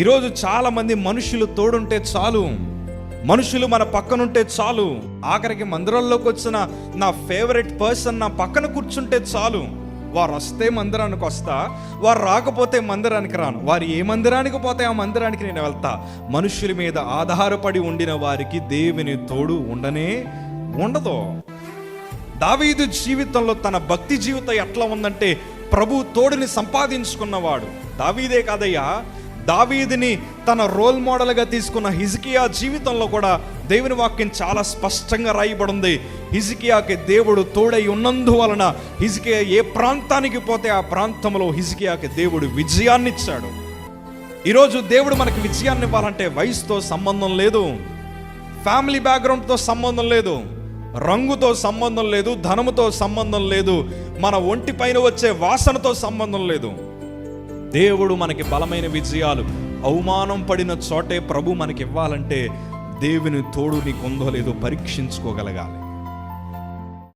ఈరోజు చాలామంది మనుషులు తోడుంటే చాలు, మనుషులు మన పక్కనుంటే చాలు, ఆఖరికి మందిరంలోకి వచ్చిన నా ఫేవరెట్ పర్సన్ నా పక్కన కూర్చుంటే చాలు. వారు వస్తే మందిరానికి వస్తా, వారు రాకపోతే మందిరానికి రాను. వారు ఏ మందిరానికి పోతే ఆ మందిరానికి నేను వెళ్తా. మనుషుల మీద ఆధారపడి ఉండిన వారికి దేవుని తోడు ఉండదు. దావీదు జీవితంలో తన భక్తి జీవితం ఎట్లా ఉందంటే, ప్రభు తోడుని సంపాదించుకున్నవాడు. దావీదే కాదయ్యా, దావీదుని తన రోల్ మోడల్గా తీసుకున్న హిజ్కియా జీవితంలో కూడా దేవుని వాక్యం చాలా స్పష్టంగా రాయబడింది. హిజ్కియాకి దేవుడు తోడై ఉన్నందువలన హిజ్కియా ఏ ప్రాంతానికి పోతే ఆ ప్రాంతంలో హిజ్కియాకి దేవుడు విజయాన్ని ఇచ్చాడు. ఈరోజు దేవుడు మనకి విజయాన్ని ఇవ్వాలంటే వయసుతో సంబంధం లేదు, ఫ్యామిలీ బ్యాక్గ్రౌండ్తో సంబంధం లేదు, రంగుతో సంబంధం లేదు, ధనముతో సంబంధం లేదు, మన ఒంటి పైన వచ్చే వాసనతో సంబంధం లేదు. దేవుడు మనకి బలమైన విజయాలు, అవమానం పడిన చోటే ప్రభు మనకి ఇవ్వాలంటే దేవుని తోడు నీకు ఉందో లేదో పరీక్షించుకోగలగాలి.